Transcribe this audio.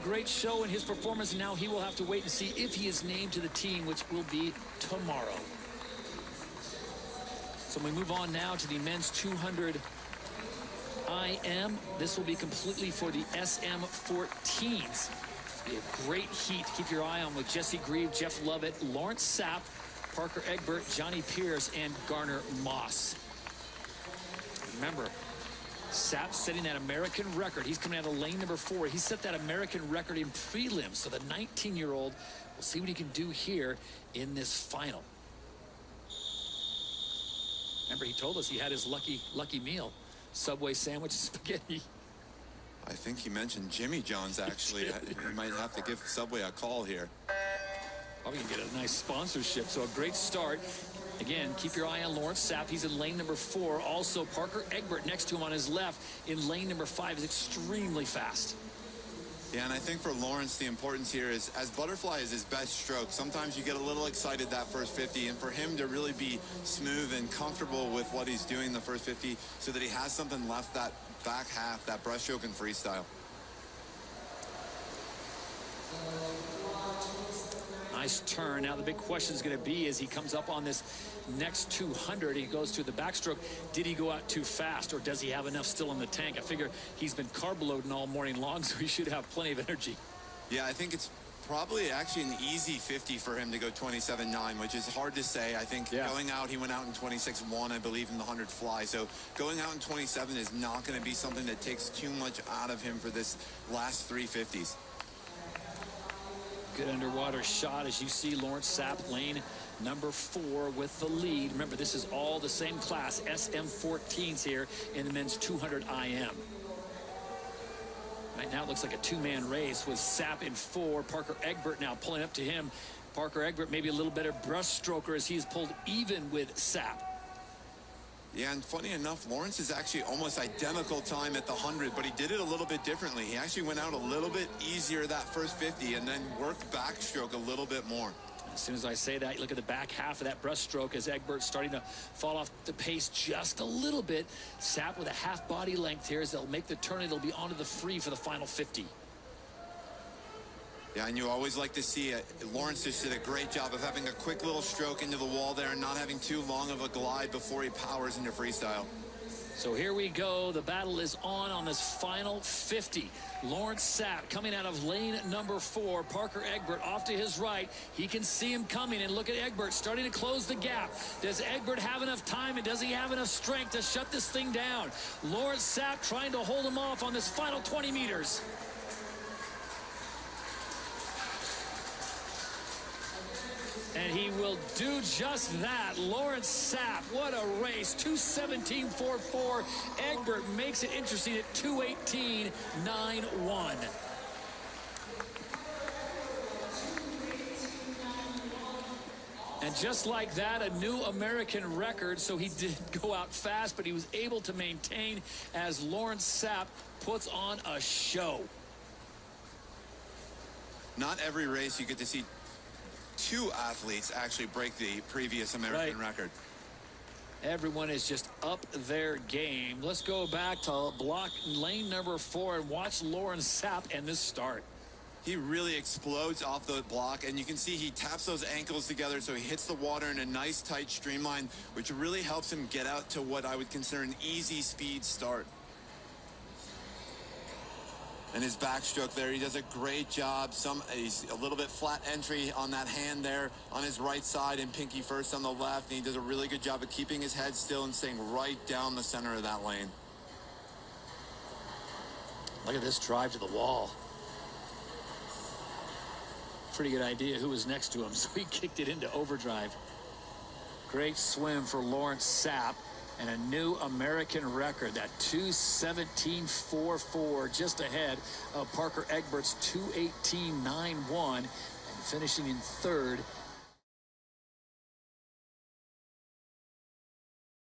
great show in his performance, and now he will have to wait and see if he is named to the team, which will be tomorrow. So we move on now to the men's 200 IM. This will be completely for the SM14s. It'll be a great heat to keep your eye on with Jesse Grieve, Jeff Lovett, Lawrence Sapp, Parker Egbert, Johnny Pierce, and Garner Moss. Remember, Sapp setting that American record. He's coming out of lane number 4. He set that American record in prelims. So the 19-year-old, we'll see what he can do here in this final. Remember, he told us he had his lucky meal. Subway sandwich, spaghetti. I think he mentioned Jimmy John's, actually. You might have to give Subway a call here. Probably gonna get a nice sponsorship. So a great start. Again, keep your eye on Lawrence Sapp. He's in lane number 4. Also, Parker Egbert next to him on his left in lane number 5 is extremely fast. Yeah, and I think for Lawrence, the importance here is, as butterfly is his best stroke, sometimes you get a little excited that first 50, and for him to really be smooth and comfortable with what he's doing the first 50 so that he has something left that back half, that breaststroke and freestyle. Nice turn. Now the big question is going to be, as he comes up on this next 200, he goes to the backstroke, did he go out too fast, or does he have enough still in the tank? I figure he's been carb loading all morning long, so he should have plenty of energy. Yeah, I think it's probably actually an easy 50 for him to go 27.9, which is hard to say. I think going out, he went out in 26.1, I believe, in the 100 fly. So going out in 27 is not going to be something that takes too much out of him for this last 350s. Good underwater shot, as you see Lawrence Sapp, lane number 4 with the lead. Remember, this is all the same class, SM14s here in the men's 200 IM. Right now it looks like a two-man race with Sapp in 4. Parker Egbert now pulling up to him. Parker Egbert maybe a little better brushstroker as he's pulled even with Sapp. Yeah, and funny enough, Lawrence is actually almost identical time at the 100, but he did it a little bit differently. He actually went out a little bit easier that first 50 and then worked backstroke a little bit more. As soon as I say that, you look at the back half of that brushstroke as Egbert's starting to fall off the pace just a little bit. Sapp with a half body length here as they'll make the turn. It'll be onto the free for the final 50. Yeah, and you always like to see it. Lawrence just did a great job of having a quick little stroke into the wall there and not having too long of a glide before he powers into freestyle. So here we go. The battle is on this final 50. Lawrence Sapp coming out of lane number 4. Parker Egbert off to his right. He can see him coming, and look at Egbert starting to close the gap. Does Egbert have enough time, and does he have enough strength to shut this thing down? Lawrence Sapp trying to hold him off on this final 20 meters. And he will do just that. Lawrence Sapp, what a race. 2:17.44. Egbert makes it interesting at 2:18.91. And just like that, a new American record. So he did go out fast, but he was able to maintain as Lawrence Sapp puts on a show. Not every race you get to see 2 athletes actually break the previous American record. Everyone is just up their game. Let's go back to block lane number 4 and watch Lawrence Sapp and this start. He really explodes off the block, and you can see he taps those ankles together so he hits the water in a nice tight streamline, which really helps him get out to what I would consider an easy speed start. And his backstroke there, he does a great job. He's a little bit flat entry on that hand there on his right side and pinky first on the left. And he does a really good job of keeping his head still and staying right down the center of that lane. Look at this drive to the wall. Pretty good idea who was next to him, so he kicked it into overdrive. Great swim for Lawrence Sapp. And a new American record, that 2:17.44, just ahead of Parker Egbert's 2:18.91, and finishing in 3rd